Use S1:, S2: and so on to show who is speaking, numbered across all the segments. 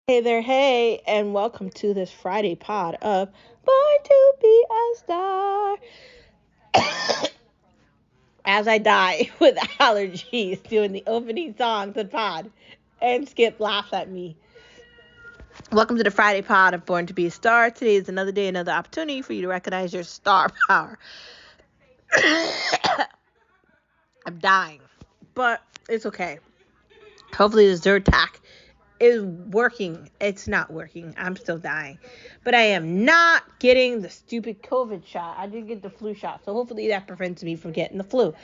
S1: Hey there, hey, and welcome to this Friday pod of Born to Be a Star. As I die with allergies doing the opening song to the pod, and Skip laughs at me. Welcome to the Friday pod of Born to Be a Star. Today is another day, another opportunity for you to recognize your star power. I'm dying, but it's okay. Hopefully, the Zyrtec is working. It's not working. I'm still dying. But I am not getting the stupid COVID shot. I did get the flu shot. So hopefully that prevents me from getting the flu.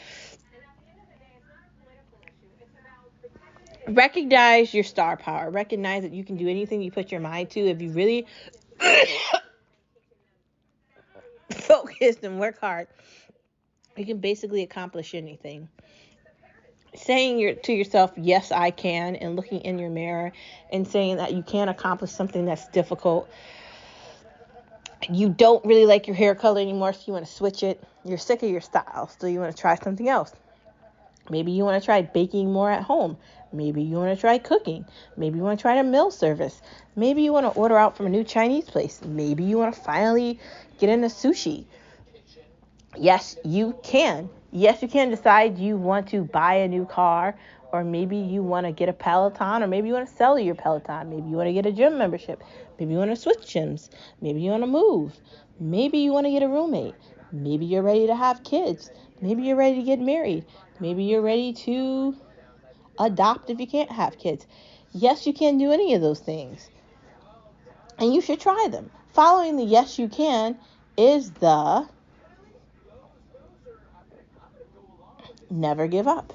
S1: Recognize your star power. Recognize that you can do anything you put your mind to if you really focus and work hard. You can basically accomplish anything. Saying to yourself, yes, I can, and looking in your mirror and saying that you can accomplish something that's difficult. You don't really like your hair color anymore, so you want to switch it. You're sick of your style, so you want to try something else. Maybe you want to try baking more at home. Maybe you want to try cooking. Maybe you want to try a meal service. Maybe you want to order out from a new Chinese place. Maybe you want to finally get into sushi. Yes, you can. Yes, you can decide you want to buy a new car, or maybe you want to get a Peloton, or maybe you want to sell your Peloton. Maybe you want to get a gym membership. Maybe you want to switch gyms. Maybe you want to move. Maybe you want to get a roommate. Maybe you're ready to have kids. Maybe you're ready to get married. Maybe you're ready to adopt if you can't have kids. Yes, you can do any of those things. And you should try them. Following the yes, you can is the never give up.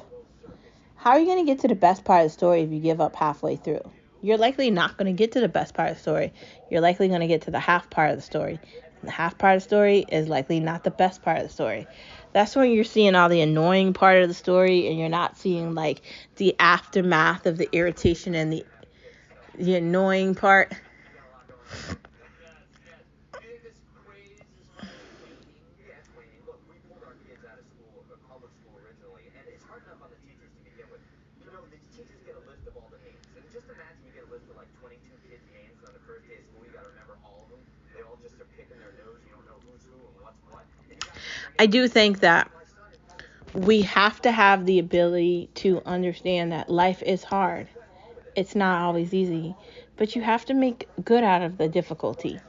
S1: How are you going to get to the best part of the story if you give up halfway through? You're likely not going to get to the best part of the story. You're likely going to get to the half part of the story. And the half part of the story is likely not the best part of the story. That's when you're seeing all the annoying part of the story and you're not seeing like the aftermath of the irritation and the annoying part. I do think that we have to have the ability to understand that life is hard. It's not always easy, but you have to make good out of the difficulty.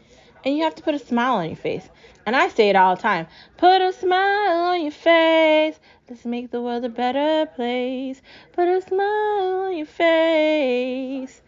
S1: And you have to put a smile on your face. And I say it all the time. Put a smile on your face. Let's make the world a better place. Put a smile on your face.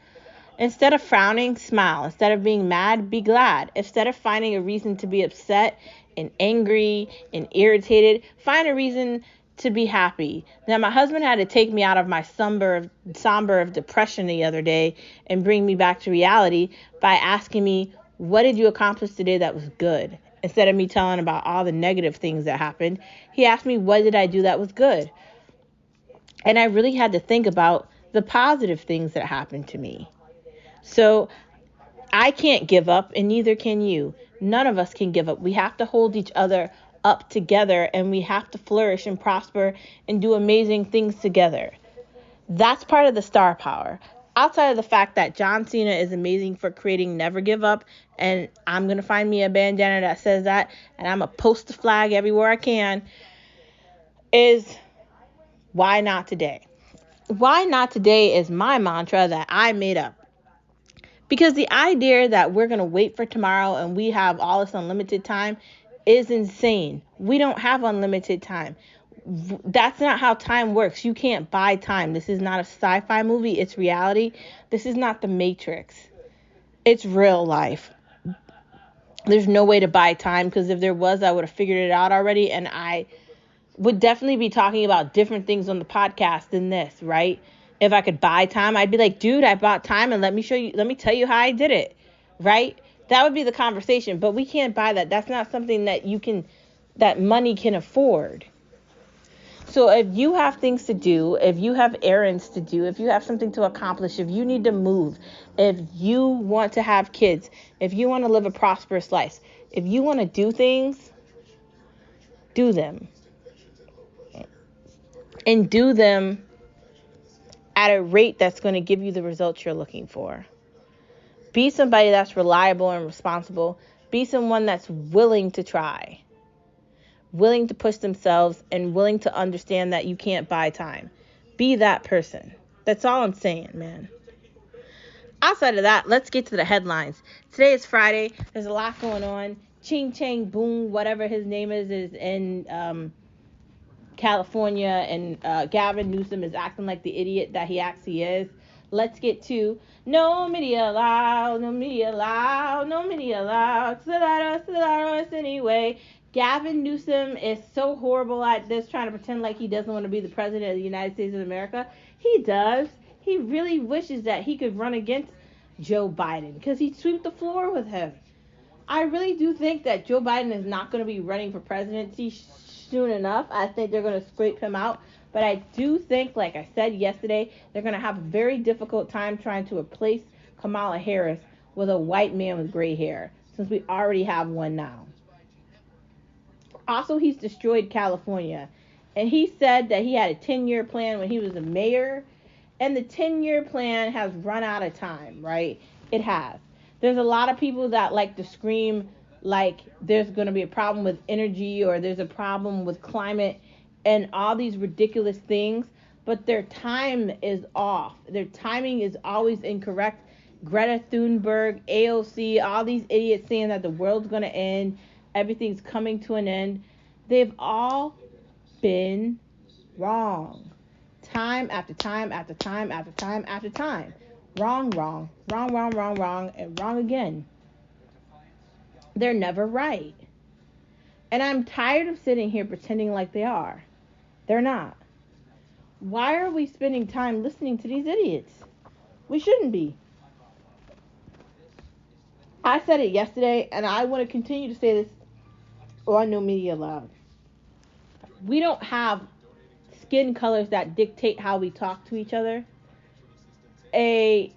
S1: Instead of frowning, smile. Instead of being mad, be glad. Instead of finding a reason to be upset and angry and irritated, find a reason to be happy. Now, my husband had to take me out of my somber of depression the other day and bring me back to reality by asking me, what did you accomplish today that was good? Instead of me telling about all the negative things that happened, he asked me, what did I do that was good? And I really had to think about the positive things that happened to me. So I can't give up, and neither can you. None of us can give up. We have to hold each other up together, and we have to flourish and prosper and do amazing things together. That's part of the star power. Outside of the fact that John Cena is amazing for creating never give up, and I'm going to find me a bandana that says that, and I'm going to post the flag everywhere I can, is why not today? Why not today is my mantra that I made up. Because the idea that we're going to wait for tomorrow and we have all this unlimited time is insane. We don't have unlimited time. That's not how time works. You can't buy time. This is not a sci-fi movie. It's reality. This is not the Matrix. It's real life. There's no way to buy time, because if there was, I would have figured it out already. And I would definitely be talking about different things on the podcast than this, right? If I could buy time, I'd be like, dude, I bought time and let me tell you how I did it, right? That would be the conversation, but we can't buy that. That's not something that money can afford. So if you have things to do, if you have errands to do, if you have something to accomplish, if you need to move, if you want to have kids, if you want to live a prosperous life, if you want to do things, do them. And do them at a rate that's going to give you the results you're looking for. Be somebody that's reliable and responsible. Be someone that's willing to try, willing to push themselves, and willing to understand that you can't buy time. Be that person. That's all I'm saying, man. Outside of that, let's get to the headlines. Today is Friday. There's a lot going on. Ching Chang Boom, whatever his name is in California, and Gavin Newsom is acting like the idiot that he actually is. Let's get to no media allowed, no media allowed, no media allowed. Still us anyway. Gavin Newsom is so horrible at this, trying to pretend like he doesn't want to be the president of the United States of America. He does. He really wishes that he could run against Joe Biden because he'd sweep the floor with him. I really do think that Joe Biden is not going to be running for presidency soon enough. I think they're going to scrape him out. But I do think, like I said yesterday, they're going to have a very difficult time trying to replace Kamala Harris with a white man with gray hair, since we already have one now. Also, he's destroyed California. And he said that he had a 10-year plan when he was a mayor. And the 10-year plan has run out of time, right? It has. There's a lot of people that like to scream like there's going to be a problem with energy or there's a problem with climate and all these ridiculous things, but their time is off. Their timing is always incorrect. Greta Thunberg, AOC, all these idiots saying that the world's going to end, everything's coming to an end. They've all been wrong. Time after time after time after time after time. Wrong, wrong, wrong, wrong, wrong, wrong, and wrong again. They're never right. And I'm tired of sitting here pretending like they are. They're not. Why are we spending time listening to these idiots? We shouldn't be. I said it yesterday, and I want to continue to say this on No Media Allowed. We don't have skin colors that dictate how we talk to each other. A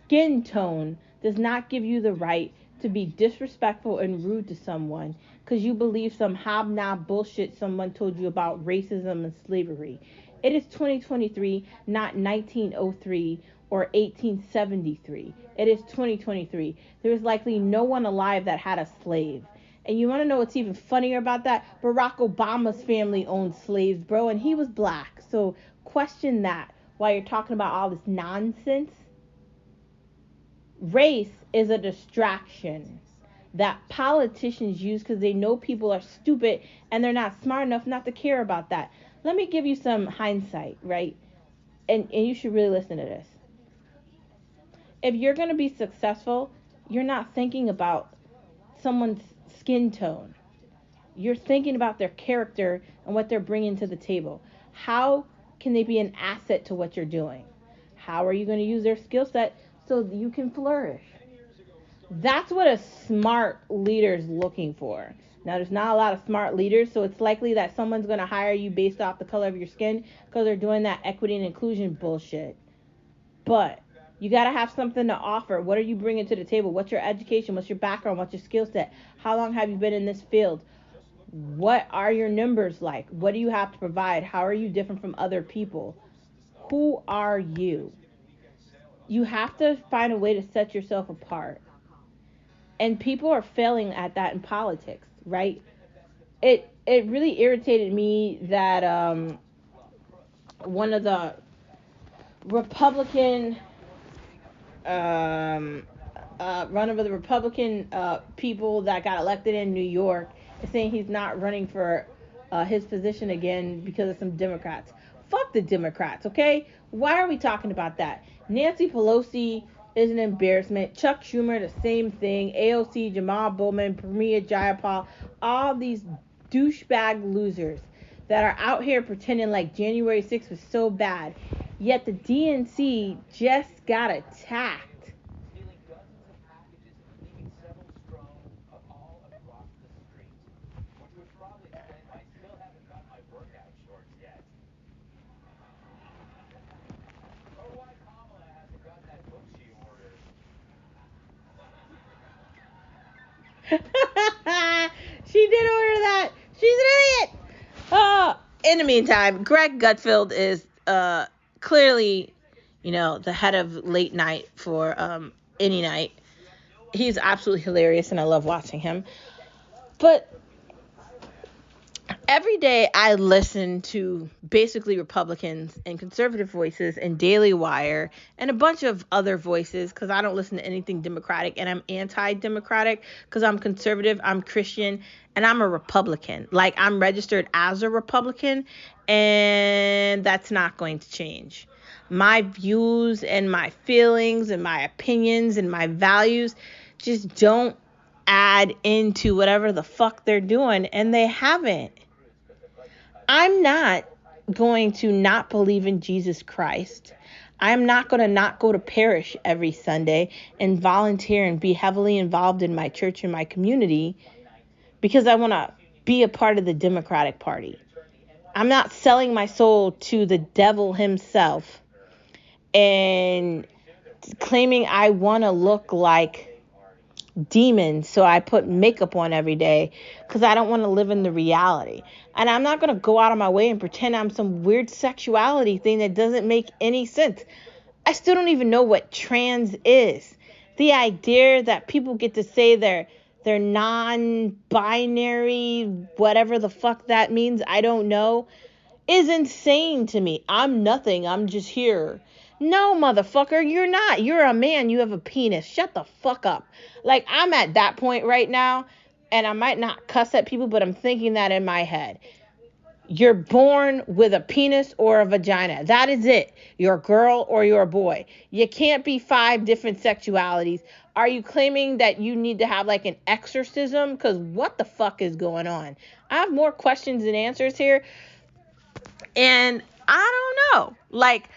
S1: skin tone does not give you the right to be disrespectful and rude to someone because you believe some hobnob bullshit someone told you about racism and slavery. It is 2023, not 1903 or 1873. It is 2023. There is likely no one alive that had a slave. And you want to know what's even funnier about that? Barack Obama's family owned slaves, bro, and he was black. So question that while you're talking about all this nonsense. Race is a distraction that politicians use because they know people are stupid and they're not smart enough not to care about that. Let me give you some hindsight, right? And you should really listen to this. If you're going to be successful, you're not thinking about someone's skin tone. You're thinking about their character and what they're bringing to the table. How can they be an asset to what you're doing? How are you going to use their skill set so you can flourish? That's what a smart leader is looking for. Now, there's not a lot of smart leaders, so it's likely that someone's going to hire you based off the color of your skin because they're doing that equity and inclusion bullshit. But you got to have something to offer. What are you bringing to the table? What's your education? What's your background? What's your skill set? How long have you been in this field? What are your numbers like? What do you have to provide? How are you different from other people? Who are you? You have to find a way to set yourself apart. And people are failing at that in politics, right? It really irritated me that one of the Republican run over the Republican people that got elected in New York is saying he's not running for his position again because of some Democrats. Fuck the Democrats, okay? Why are we talking about that? Nancy Pelosi is an embarrassment. Chuck Schumer, the same thing. AOC, Jamal Bowman, Pramila Jayapal, all these douchebag losers that are out here pretending like January 6th was so bad. Yet the DNC just got attacked. She did order that. She's an idiot. In the meantime, Greg Gutfeld is clearly, the head of late night for any night. He's absolutely hilarious, and I love watching him. But every day I listen to basically Republicans and conservative voices and Daily Wire and a bunch of other voices, because I don't listen to anything Democratic, and I'm anti-Democratic because I'm conservative, I'm Christian, and I'm a Republican. Like, I'm registered as a Republican, and that's not going to change. My views and my feelings and my opinions and my values just don't add into whatever the fuck they're doing, and they haven't. I'm not going to not believe in Jesus Christ. I'm not going to not go to parish every Sunday and volunteer and be heavily involved in my church and my community because I want to be a part of the Democratic Party. I'm not selling my soul to the devil himself and claiming I want to look like demons, so I put makeup on every day because I don't want to live in the reality. And I'm not going to go out of my way and pretend I'm some weird sexuality thing that doesn't make any sense. I still don't even know what trans is. The idea that people get to say they're non-binary, whatever the fuck that means, I don't know, is insane to me. I'm nothing. I'm just here. No, motherfucker, you're not. You're a man. You have a penis. Shut the fuck up. Like, I'm at that point right now, and I might not cuss at people, but I'm thinking that in my head. You're born with a penis or a vagina. That is it. You're a girl or you're a boy. You can't be 5 different sexualities. Are you claiming that you need to have like an exorcism? Because what the fuck is going on? I have more questions than answers here. And I don't know. Like,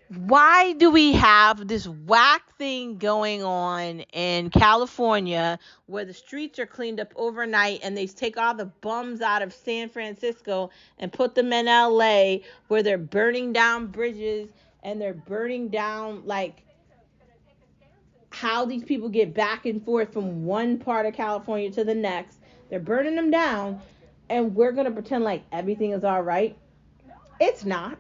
S1: why do we have this whack thing going on in California where the streets are cleaned up overnight and they take all the bums out of San Francisco and put them in LA, where they're burning down bridges and they're burning down, like, how these people get back and forth from one part of California to the next. They're burning them down, and we're going to pretend like everything is all right. It's not.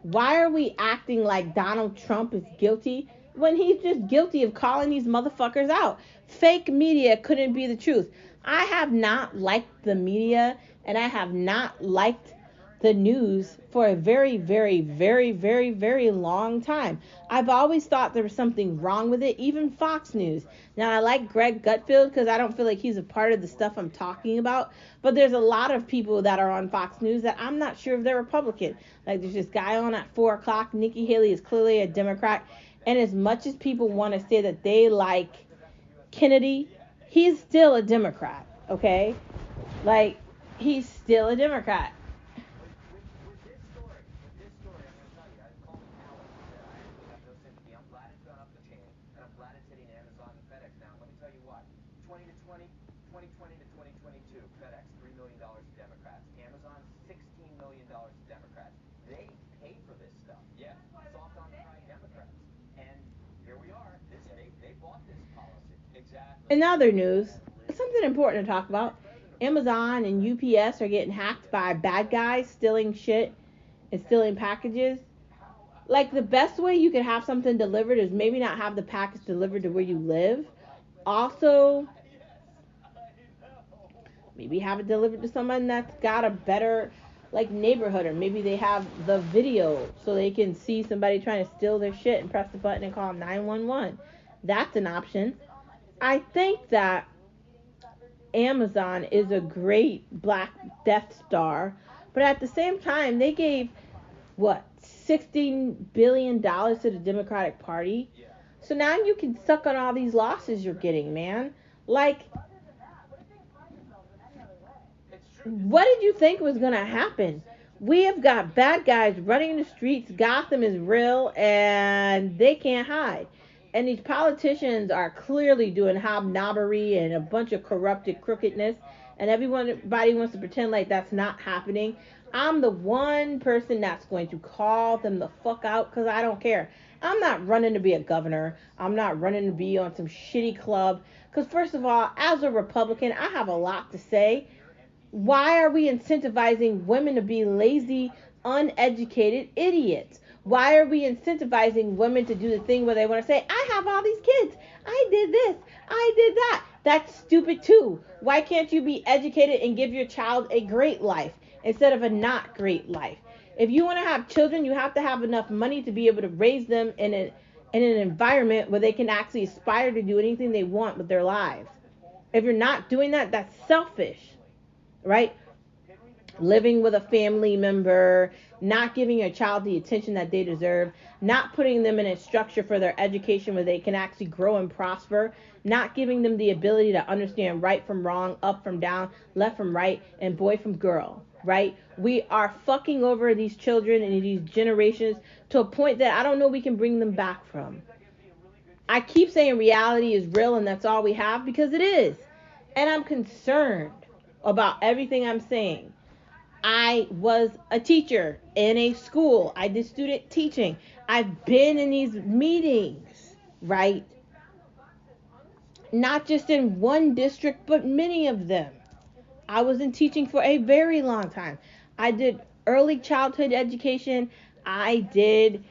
S1: Why are we acting like Donald Trump is guilty when he's just guilty of calling these motherfuckers out? Fake media couldn't be the truth. I have not liked the media, and I have not liked the news for a very, very, very, very, very long time. I've always thought there was something wrong with it, even Fox News. Now, I like Greg Gutfeld because I don't feel like he's a part of the stuff I'm talking about, but there's a lot of people that are on Fox News that I'm not sure if they're Republican. Like, there's this guy on at 4 o'clock. Nikki Haley is clearly a Democrat, and as much as people want to say that they like Kennedy, he's still a Democrat, okay? Like, he's still a Democrat. In other news, something important to talk about. Amazon and UPS are getting hacked by bad guys stealing shit and stealing packages. Like, the best way you could have something delivered is maybe not have the package delivered to where you live. Also, maybe have it delivered to someone that's got a better, like, neighborhood, or maybe they have the video so they can see somebody trying to steal their shit and press the button and call 911. That's an option. I think that Amazon is a great Black Death Star, but at the same time, they gave, what, $16 billion to the Democratic Party? So now you can suck on all these losses you're getting, man. Like, what did you think was going to happen? We have got bad guys running in the streets. Gotham is real, and they can't hide. And these politicians are clearly doing hobnobbery and a bunch of corrupted crookedness, and everybody wants to pretend like that's not happening. I'm the one person that's going to call them the fuck out, because I don't care. I'm not running to be a governor. I'm not running to be on some shitty club. Because first of all, as a Republican, I have a lot to say. Why are we incentivizing women to be lazy, uneducated idiots? Why are we incentivizing women to do the thing where they want to say, I have all these kids, I did this, I did that? That's stupid too. Why can't you be educated and give your child a great life instead of a not great life? If you want to have children, you have to have enough money to be able to raise them in an environment where they can actually aspire to do anything they want with their lives. If you're not doing that, that's selfish, right? Living with a family member, not giving your child the attention that they deserve, not putting them in a structure for their education where they can actually grow and prosper, not giving them the ability to understand right from wrong, up from down, left from right, and boy from girl, right? We are fucking over these children and these generations to a point that I don't know we can bring them back from. I keep saying reality is real and that's all we have because it is. And I'm concerned about everything I'm saying. I was a teacher in a school. I did student teaching. I've been in these meetings, right? Not just in one district, but many of them. I was in teaching for a very long time. I did early childhood education. I did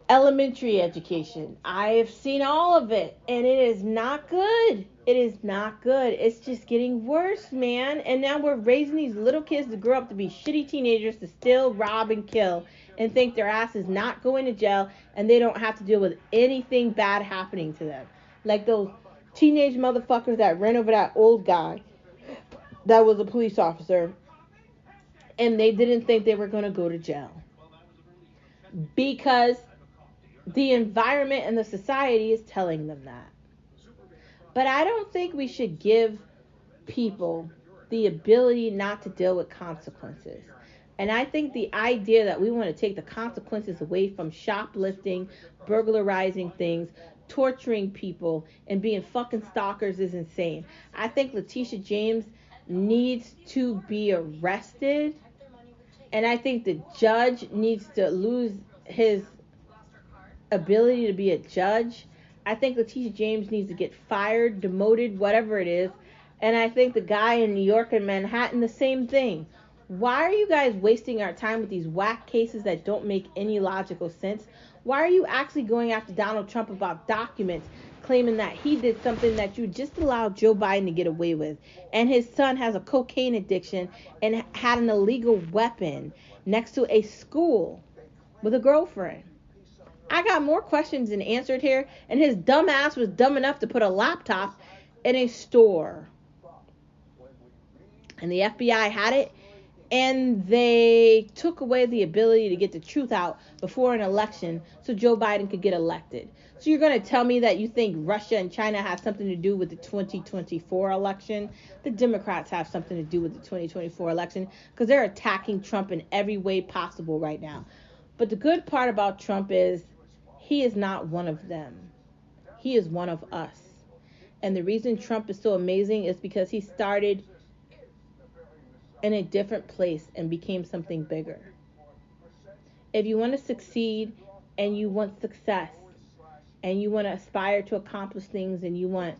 S1: elementary education. I have seen all of it, and it is not good. It is not good. It's just getting worse, man. And now we're raising these little kids to grow up to be shitty teenagers to steal, rob, and kill, and think their ass is not going to jail, and they don't have to deal with anything bad happening to them. Like those teenage motherfuckers that ran over that old guy that was a police officer, and they didn't think they were going to go to jail. Because the environment and the society is telling them that. But I don't think we should give people the ability not to deal with consequences. And I think the idea that we want to take the consequences away from shoplifting, burglarizing things, torturing people, and being fucking stalkers is insane. I think Letitia James needs to be arrested. And I think the judge needs to lose his ability to be a judge. I think Letitia James needs to get fired, demoted, whatever it is. And I think the guy in New York and Manhattan, the same thing. Why are you guys wasting our time with these whack cases that don't make any logical sense? Why are you actually going after Donald Trump about documents claiming that he did something that you just allowed Joe Biden to get away with? And his son has a cocaine addiction and had an illegal weapon next to a school with a girlfriend. I got more questions than answered here, and his dumb ass was dumb enough to put a laptop in a store. And the FBI had it, and they took away the ability to get the truth out before an election so Joe Biden could get elected. So you're going to tell me that you think Russia and China have something to do with the 2024 election? The Democrats have something to do with the 2024 election because they're attacking Trump in every way possible right now. But the good part about Trump is he is not one of them. He is one of us. And the reason Trump is so amazing is because he started in a different place and became something bigger. If you want to succeed and you want success and you want to aspire to accomplish things and you want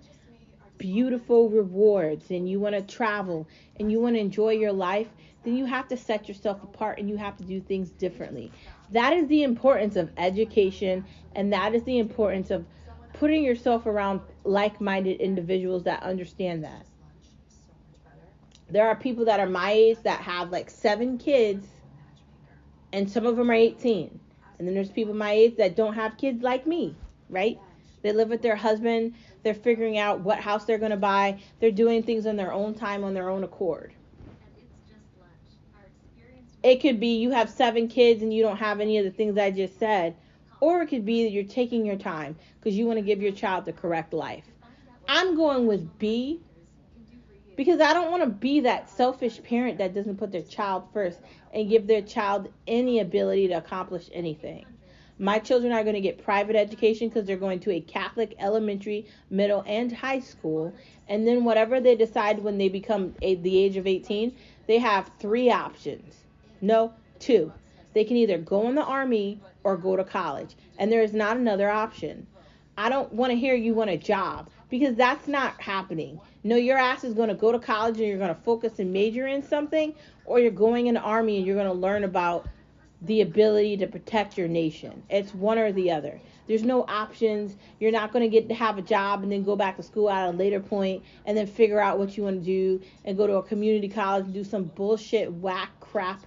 S1: beautiful rewards and you want to travel and you want to enjoy your life, then you have to set yourself apart and you have to do things differently. That is the importance of education, and that is the importance of putting yourself around like-minded individuals that understand that. There are people that are my age that have like 7 kids, and some of them are 18. And then there's people my age that don't have kids like me, right? They live with their husband. They're figuring out what house they're going to buy. They're doing things on their own time, on their own accord. It could be you have 7 kids and you don't have any of the things I just said. Or it could be that you're taking your time because you want to give your child the correct life. I'm going with B because I don't want to be that selfish parent that doesn't put their child first and give their child any ability to accomplish anything. My children are going to get private education because they're going to a Catholic elementary, middle, and high school. And then whatever they decide when they become the age of 18, they have 3 options. No, 2. They can either go in the army or go to college. And there is not another option. I don't want to hear you want a job because that's not happening. No, your ass is going to go to college and you're going to focus and major in something, or you're going in the army and you're going to learn about the ability to protect your nation. It's one or the other. There's no options. You're not going to get to have a job and then go back to school at a later point and then figure out what you want to do and go to a community college and do some bullshit whack crap.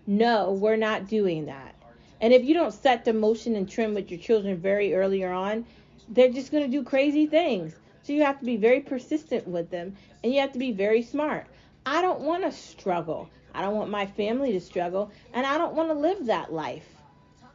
S1: No, we're not doing that. And if you don't set the motion and trim with your children very earlier on, they're just going to do crazy things. So you have to be very persistent with them and you have to be very smart. I don't want to struggle. I don't want my family to struggle, and I don't want to live that life.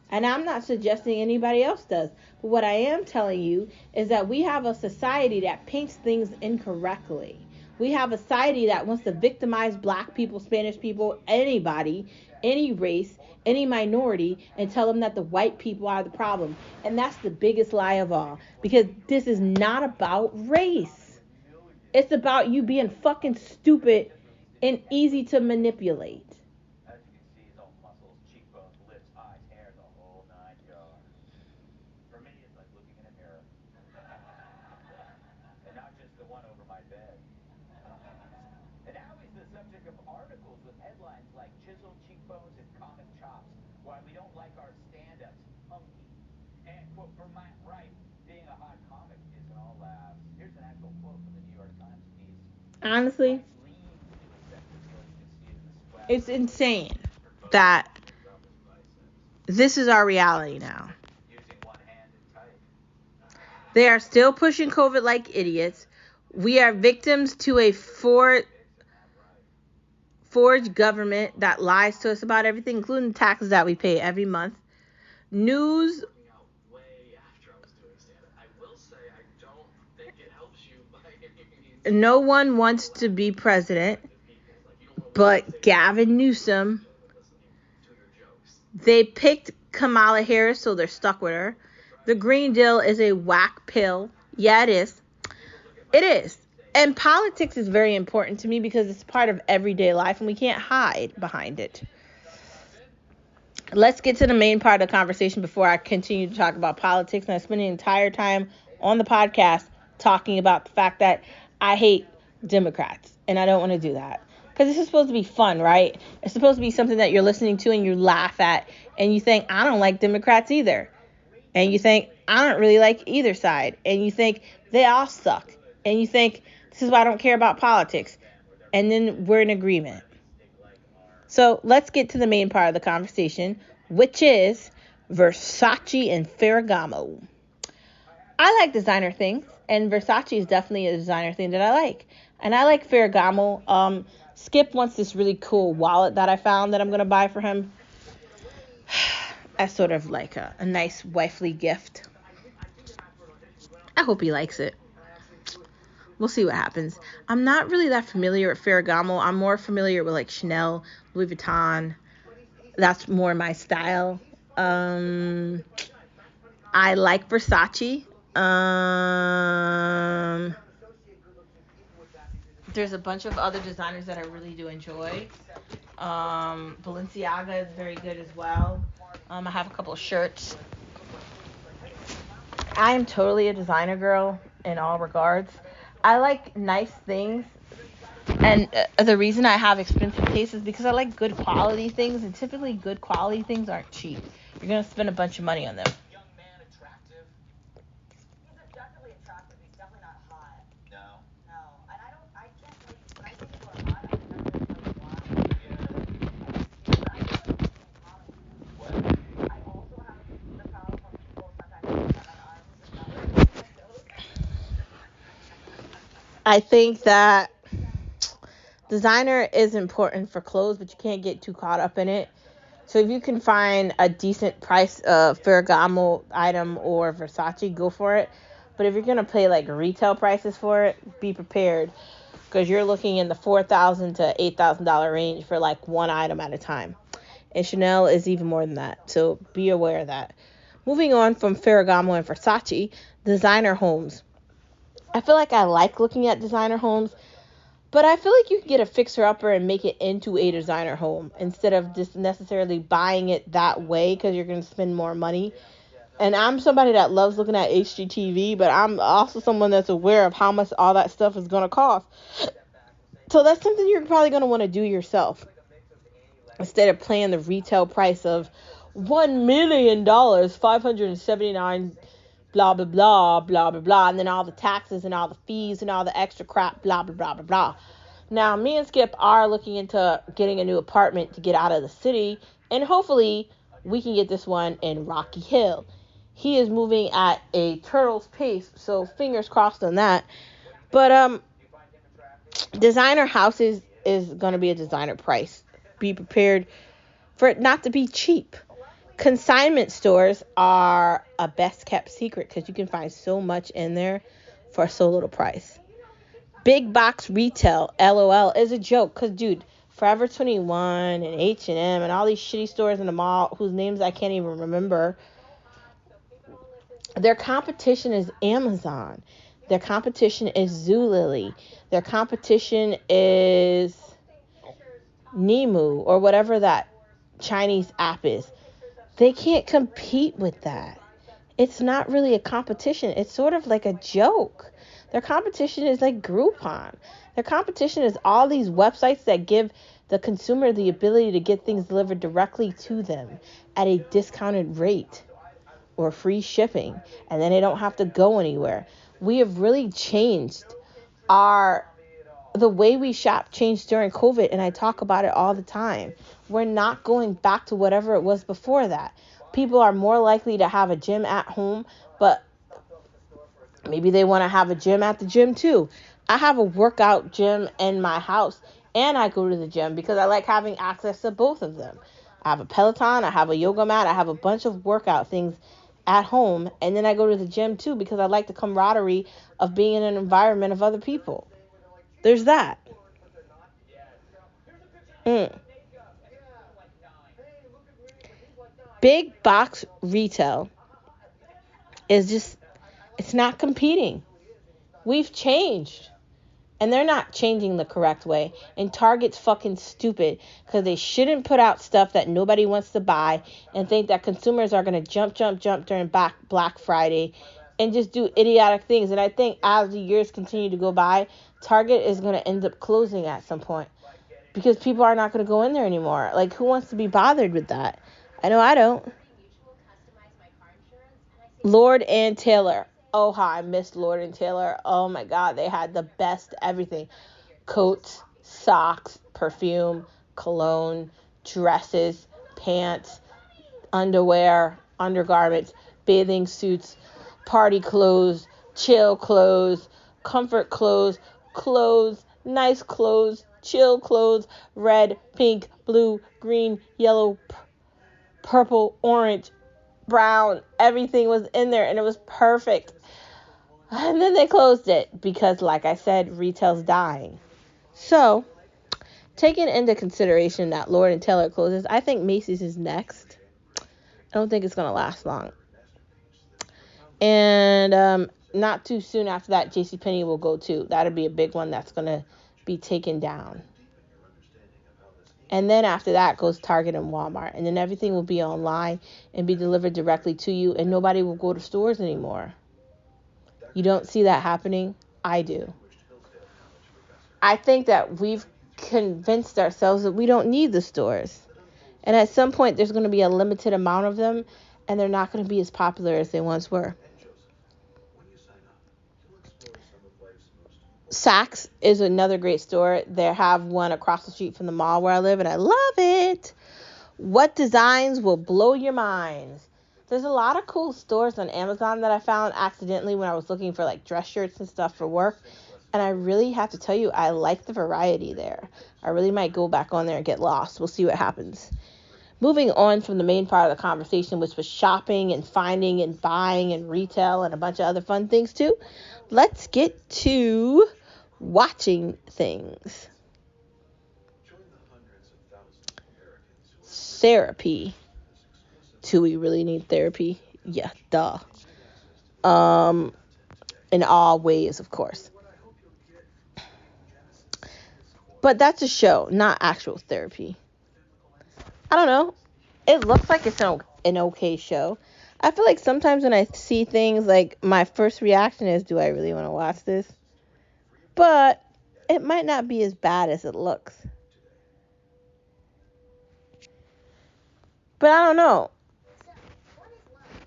S1: And I'm not suggesting anybody else does. But what I am telling you is that we have a society that paints things incorrectly. We have a society that wants to victimize black people, Spanish people, anybody, any race, any minority, and tell them that the white people are the problem. And that's the biggest lie of all. Because this is not about race. It's about you being fucking stupid and easy to manipulate. As you can see, his own muscles, cheekbones, lips, eyes, hair, the whole 9 yards. For me, it's like looking in a mirror. And not just the one over my bed. And now he's the subject of articles with headlines like chiseled cheekbones and comic chops, why we don't like our stand-ups, hunky. And quote from Matt Wright, being a hot comic isn't all laughs. Here's an actual quote from the New York Times piece. Honestly, it's insane that this is our reality now. They are still pushing COVID like idiots. We are victims to a forged government that lies to us about everything, including the taxes that we pay every month. News. No one wants to be president but Gavin Newsom. They picked Kamala Harris, so they're stuck with her. The Green Deal is a whack pill. Yeah, it is. It is. And politics is very important to me because it's part of everyday life and we can't hide behind it. Let's get to the main part of the conversation before I continue to talk about politics. And I spend the entire time on the podcast talking about the fact that I hate Democrats. And I don't want to do that. Because this is supposed to be fun, right? It's supposed to be something that you're listening to and you laugh at. And you think, I don't like Democrats either. And you think, I don't really like either side. And you think, they all suck. And you think, this is why I don't care about politics. And then we're in agreement. So let's get to the main part of the conversation, which is Versace and Ferrigamo. I like designer things, and Versace is definitely a designer thing that I like. And I like Ferrigamo. Skip wants this really cool wallet that I found that I'm going to buy for him. As sort of like a nice wifely gift. I hope he likes it. We'll see what happens. I'm not really that familiar with Ferragamo. I'm more familiar with like Chanel, Louis Vuitton. That's more my style. I like Versace. There's a bunch of other designers that I really do enjoy. Balenciaga is very good as well. I have a couple of shirts. I am totally a designer girl in all regards. I like nice things, and the reason I have expensive tastes is because I like good quality things, and typically good quality things aren't cheap. You're going to spend a bunch of money on them. I think that designer is important for clothes, but you can't get too caught up in it. So if you can find a decent price Ferragamo item or Versace, go for it. But if you're going to pay like retail prices for it, be prepared. Because you're looking in the $4,000 to $8,000 range for like one item at a time. And Chanel is even more than that. So be aware of that. Moving on from Ferragamo and Versace, designer homes. I feel like I like looking at designer homes, but I feel like you can get a fixer-upper and make it into a designer home instead of just necessarily buying it that way because you're going to spend more money. And I'm somebody that loves looking at HGTV, but I'm also someone that's aware of how much all that stuff is going to cost. So that's something you're probably going to want to do yourself. instead of paying the retail price of $1 million, 579 blah blah blah blah blah blah, and then all the taxes and all the fees and all the extra crap, blah blah blah blah blah. Now, me and Skip are looking into getting a new apartment to get out of the city, and hopefully we can get this one in Rocky Hill. He is moving at a turtle's pace, so fingers crossed on that. But designer houses is going to be a designer price. Be prepared for it not to be cheap. Consignment stores are a best kept secret because you can find so much in there for so little price. Big box retail, LOL, is a joke because, dude, Forever 21 and H&M and all these shitty stores in the mall whose names I can't even remember, their competition is Amazon. Their competition is Zulily. Their competition is Nemu or whatever that Chinese app is. They can't compete with that. It's not really a competition. It's sort of like a joke. Their competition is like Groupon. Their competition is all these websites that give the consumer the ability to get things delivered directly to them at a discounted rate or free shipping, and then they don't have to go anywhere. We have really changed the way we shop changed during COVID, and I talk about it all the time. We're not going back to whatever it was before that. People are more likely to have a gym at home, but maybe they want to have a gym at the gym too. I have a workout gym in my house, and I go to the gym because I like having access to both of them. I have a Peloton, I have a yoga mat, I have a bunch of workout things at home, and then I go to the gym too because I like the camaraderie of being in an environment of other people. There's that. Big box retail is just, it's not competing. We've changed. And they're not changing the correct way. And Target's fucking stupid because they shouldn't put out stuff that nobody wants to buy and think that consumers are going to jump during Black Friday and just do idiotic things. And I think as the years continue to go by, Target is going to end up closing at some point because people are not going to go in there anymore. Like, who wants to be bothered with that? I know I don't. Lord and Taylor. Oh, how I missed Lord and Taylor. Oh, my God. They had the best everything. Coats, socks, perfume, cologne, dresses, pants, underwear, undergarments, bathing suits, party clothes, chill clothes, comfort clothes, nice clothes, chill clothes, red, pink, blue, green, yellow, purple, orange, brown. Everything was in there and it was perfect. And then they closed it because, like I said, retail's dying. So, taking into consideration that Lord and Taylor closes, I think Macy's is next. I don't think it's going to last long. And not too soon after that, JCPenney will go too. That'll be a big one that's going to be taken down. And then after that goes Target and Walmart. And then everything will be online and be delivered directly to you. And nobody will go to stores anymore. You don't see that happening? I do. I think that we've convinced ourselves that we don't need the stores. And at some point, there's going to be a limited amount of them. And they're not going to be as popular as they once were. Saks is another great store. They have one across the street from the mall where I live, and I love it. What designs will blow your minds? There's a lot of cool stores on Amazon that I found accidentally when I was looking for like dress shirts and stuff for work. And I really have to tell you, I like the variety there. I really might go back on there and get lost. We'll see what happens. Moving on from the main part of the conversation, which was shopping and finding and buying and retail and a bunch of other fun things too. Let's get to watching things. Therapy. Do we really need therapy? Yeah, duh. In all ways, of course. But that's a show, not actual therapy. I don't know. It looks like it's an okay show. I feel like sometimes when I see things, like, my first reaction is, do I really want to watch this? But it might not be as bad as it looks. But I don't know.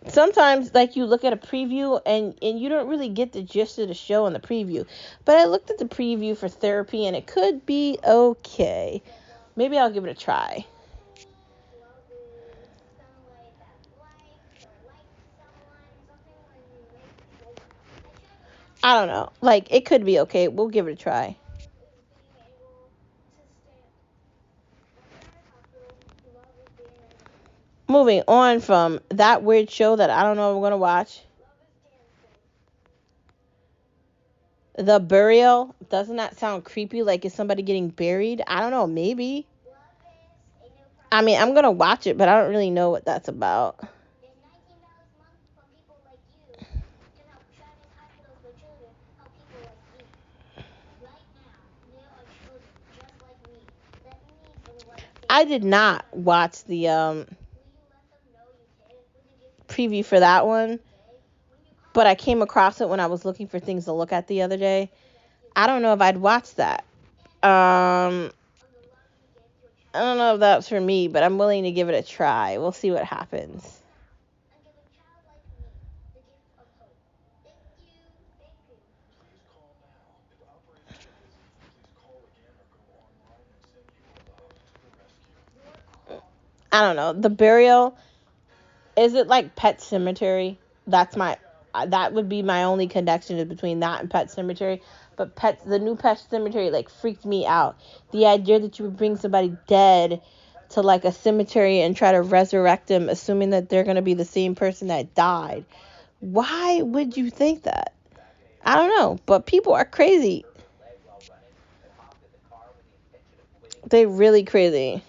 S1: Sometimes, like, you look at a preview and you don't really get the gist of the show in the preview. But I looked at the preview for Therapy, and it could be okay. Maybe I'll give it a try. I don't know. Like, it could be okay. We'll give it a try. Moving on from that weird show that I don't know if I'm going to watch. The Burial. Doesn't that sound creepy? Like, is somebody getting buried? I don't know. Maybe. I mean, I'm going to watch it, but I don't really know what that's about. I did not watch the preview for that one, but I came across it when I was looking for things to look at the other day. I don't know if I'd watch that. I don't know if that's for me, but I'm willing to give it a try. We'll see what happens. I don't know. The Burial, is it like Pet Cemetery? That would be my only connection between that and Pet Cemetery. But the new Pet Cemetery, like, freaked me out. The idea that you would bring somebody dead to, like, a cemetery and try to resurrect them, assuming that they're going to be the same person that died. Why would you think that? I don't know, but people are crazy. They're really crazy.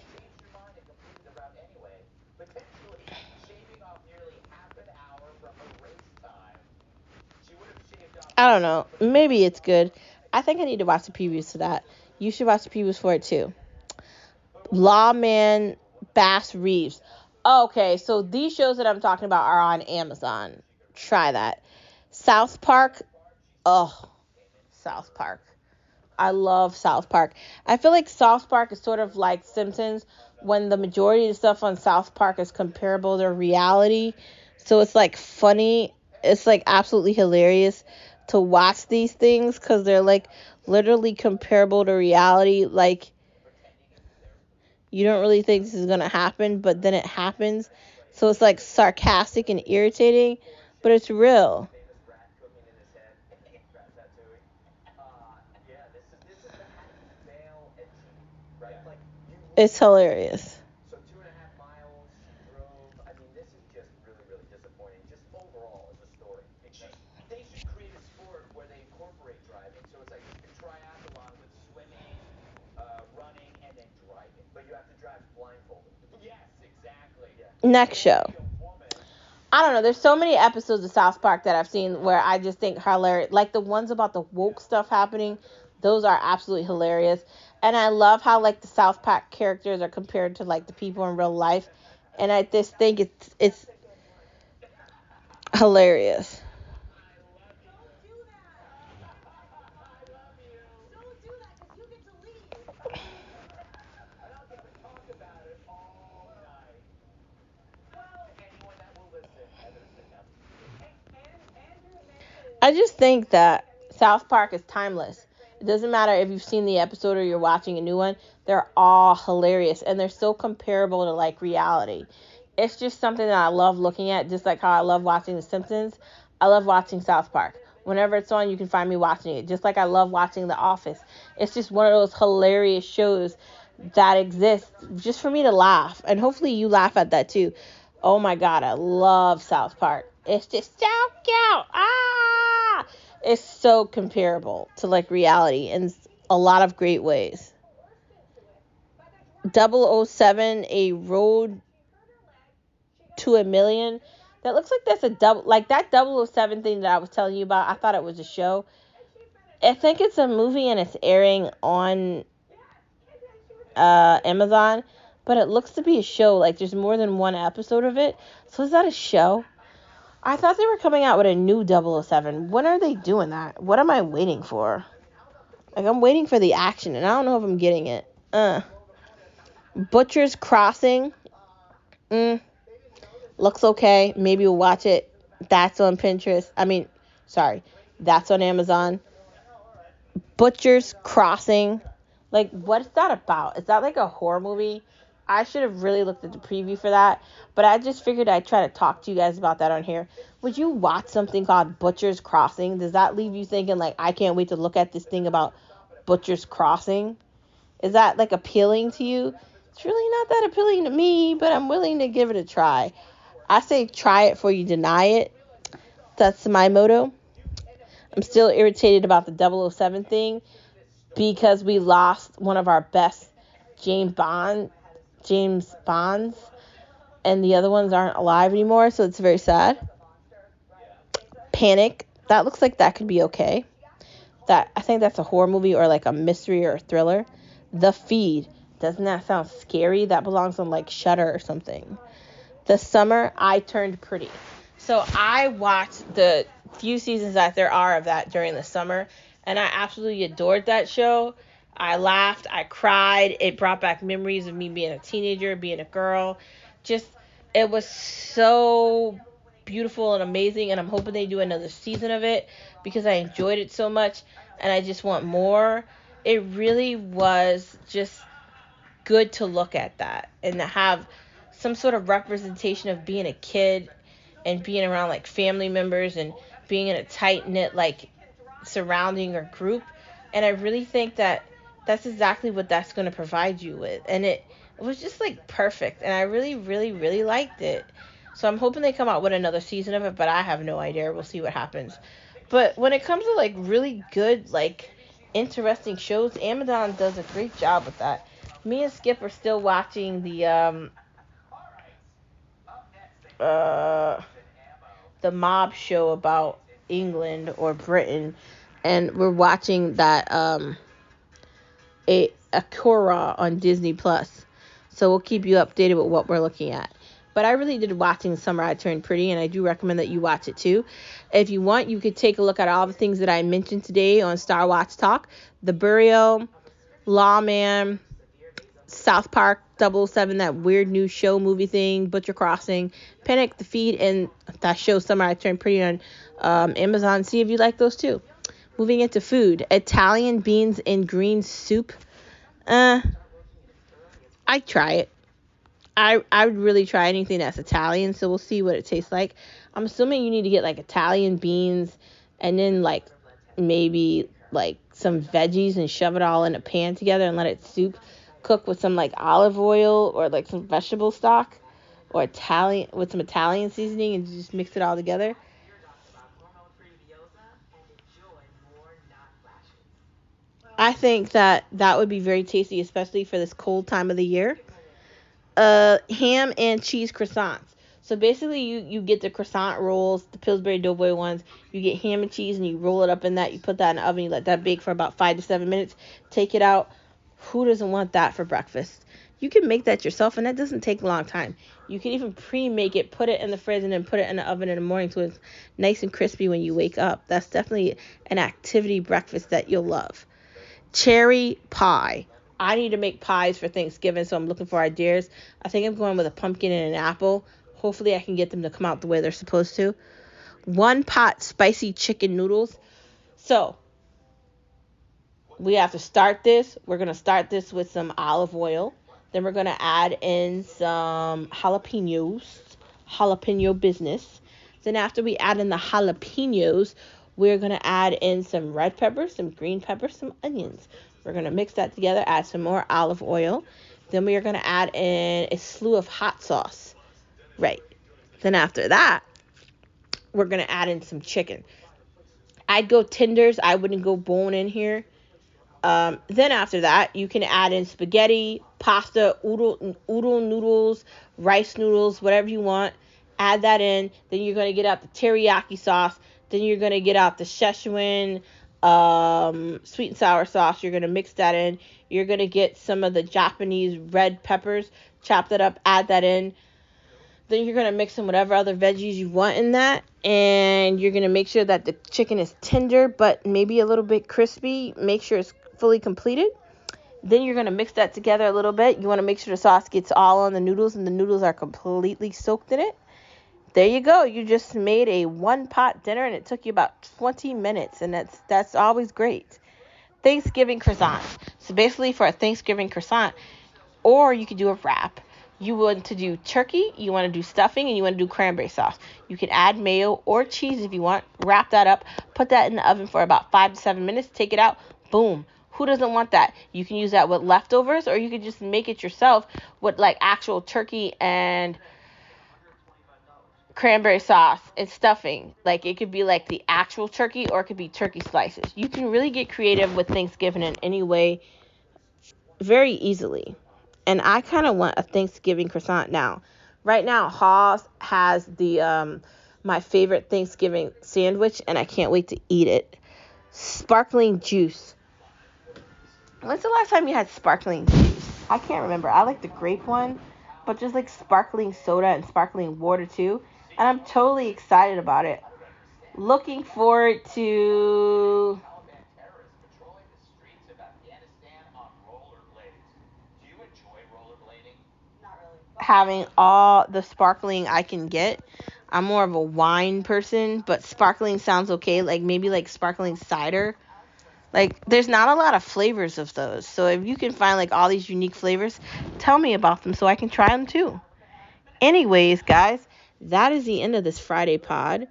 S1: I don't know. Maybe it's good. I think I need to watch the previews to that. You should watch the previews for it too. Lawman, Bass Reeves. Okay, so these shows that I'm talking about are on Amazon. Try that. South Park. Oh, South Park. I love South Park. I feel like South Park is sort of like Simpsons, when the majority of the stuff on South Park is comparable to reality. So it's like funny. It's like absolutely hilarious to watch these things because they're like literally comparable to reality. Like, you don't really think this is going to happen, but then it happens. So it's like sarcastic and irritating, but it's real. It's hilarious. Next show. I don't know. There's so many episodes of South Park that I've seen where I just think hilarious. Like the ones about the woke stuff happening, those are absolutely hilarious. And I love how like the South Park characters are compared to like the people in real life. And I just think it's hilarious. I just think that South Park is timeless. It doesn't matter if you've seen the episode or you're watching a new one. They're all hilarious and they're so comparable to like reality. It's just something that I love looking at, just like how I love watching The Simpsons. I love watching South Park. Whenever it's on, you can find me watching it. Just like I love watching The Office. It's just one of those hilarious shows that exist just for me to laugh. And hopefully you laugh at that too. Oh my God, I love South Park. It's just so cute. Ah! It's so comparable to like reality in a lot of great ways. 007, A Road to a Million. That looks like that's a double, like that 007 thing that I was telling you about. I thought it was a show. I think it's a movie and it's airing on Amazon, but it looks to be a show. Like there's more than one episode of it. So is that a show? I thought they were coming out with a new 007. When are they doing that? What am I waiting for? Like, I'm waiting for the action, and I don't know if I'm getting it. Butcher's Crossing. looks okay. Maybe we'll watch it. That's on Pinterest. That's on Amazon. Butcher's Crossing. Like, what's that about? Is that like a horror movie? I should have really looked at the preview for that, but I just figured I'd try to talk to you guys about that on here. Would you watch something called Butcher's Crossing? Does that leave you thinking, like, I can't wait to look at this thing about Butcher's Crossing? Is that, like, appealing to you? It's really not that appealing to me, but I'm willing to give it a try. I say try it before you deny it. That's my motto. I'm still irritated about the 007 thing because we lost one of our best James Bonds, and the other ones aren't alive anymore, so it's very sad. Panic. That looks like that could be okay. I think that's a horror movie or like a mystery or a thriller. The Feed. Doesn't that sound scary? That belongs on like Shudder or something. The Summer I Turned Pretty. So I watched the few seasons that there are of that during the summer, and I absolutely adored that show. I laughed, I cried. It brought back memories of me being a teenager, being a girl. Just, it was so beautiful and amazing, and I'm hoping they do another season of it because I enjoyed it so much, and I just want more. It really was just good to look at that and to have some sort of representation of being a kid and being around like family members and being in a tight-knit like surrounding or group. And I really think that that's exactly what that's going to provide you with. And it was just like perfect, and I really, really, really liked it. So I'm hoping they come out with another season of it, but I have no idea. We'll see what happens. But when it comes to like really good, like interesting shows, Amazon does a great job with that. Me and Skip are still watching the mob show about England or Britain, and we're watching that Akira on Disney Plus. So we'll keep you updated with what we're looking at. But I really did watching Summer I Turned Pretty, and I do recommend that you watch it too. If you want, you could take a look at all the things that I mentioned today on Star Watch Talk. The Burial, Lawman, South Park 007, that weird new show movie thing, Butcher Crossing, Panic, The Feed, and that show Summer I Turned Pretty on Amazon. See if you like those too. Moving into food, Italian beans and green soup. I'd try it. I would really try anything that's Italian, so we'll see what it tastes like. I'm assuming you need to get like Italian beans and then like maybe like some veggies and shove it all in a pan together and let it cook with some like olive oil or like some vegetable stock or some Italian seasoning, and just mix it all together. I think that would be very tasty, especially for this cold time of the year. Ham and cheese croissants. So basically you get the croissant rolls, the Pillsbury Doughboy ones. You get ham and cheese and you roll it up in that. You put that in the oven. You let that bake for about 5 to 7 minutes. Take it out. Who doesn't want that for breakfast? You can make that yourself, and that doesn't take a long time. You can even pre-make it, put it in the fridge, and then put it in the oven in the morning so it's nice and crispy when you wake up. That's definitely an activity breakfast that you'll love. Cherry pie. I need to make pies for Thanksgiving, so I'm looking for ideas. I think I'm going with a pumpkin and an apple. Hopefully I can get them to come out the way they're supposed to. One pot spicy chicken noodles. So we have to start this. We're going to start this with some olive oil. Then we're going to add in some jalapeno business. Then after we add in the jalapenos, we're going to add in some red peppers, some green peppers, some onions. We're going to mix that together, add some more olive oil. Then we are going to add in a slew of hot sauce. Right. Then after that, we're going to add in some chicken. I'd go tenders. I wouldn't go bone in here. Then after that, you can add in spaghetti, pasta, udon noodles, rice noodles, whatever you want. Add that in. Then you're going to get out the teriyaki sauce. Then you're going to get out the Szechuan sweet and sour sauce. You're going to mix that in. You're going to get some of the Japanese red peppers, chop that up, add that in. Then you're going to mix in whatever other veggies you want in that. And you're going to make sure that the chicken is tender, but maybe a little bit crispy. Make sure it's fully completed. Then you're going to mix that together a little bit. You want to make sure the sauce gets all on the noodles and the noodles are completely soaked in it. There you go. You just made a one-pot dinner, and it took you about 20 minutes, and that's always great. Thanksgiving croissant. So basically for a Thanksgiving croissant, or you could do a wrap. You want to do turkey, you want to do stuffing, and you want to do cranberry sauce. You can add mayo or cheese if you want. Wrap that up. Put that in the oven for about 5 to 7 minutes. Take it out. Boom. Who doesn't want that? You can use that with leftovers, or you could just make it yourself with like actual turkey and cranberry sauce and stuffing. Like it could be like the actual turkey, or it could be turkey slices. You can really get creative with Thanksgiving in any way very easily. And I kind of want a Thanksgiving croissant now. Right now, Hawes has the my favorite Thanksgiving sandwich, and I can't wait to eat it. Sparkling juice. When's the last time you had sparkling juice? I can't remember. I like the grape one, but just like sparkling soda and sparkling water too. And I'm totally excited about it. Looking forward to having all the sparkling I can get. I'm more of a wine person, but sparkling sounds okay. Like maybe like sparkling cider. Like there's not a lot of flavors of those. So if you can find like all these unique flavors, tell me about them so I can try them too. Anyways, guys, that is the end of this Friday pod.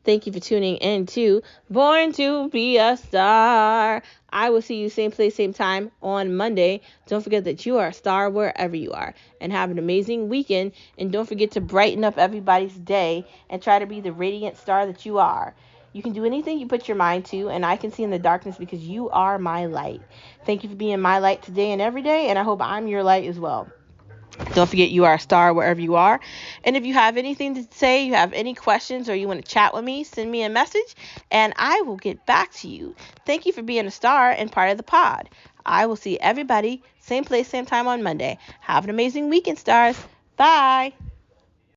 S1: Thank you for tuning in to Born to Be a Star. I will see you same place, same time on Monday. Don't forget that you are a star wherever you are. And have an amazing weekend. And don't forget to brighten up everybody's day and try to be the radiant star that you are. You can do anything you put your mind to, and I can see in the darkness because you are my light. Thank you for being my light today and every day, and I hope I'm your light as well. Don't forget you are a star wherever you are. And if you have anything to say, you have any questions, or you want to chat with me, send me a message and I will get back to you. Thank you for being a star and part of the pod. I will see everybody same place, same time on Monday. Have an amazing weekend, stars. Bye.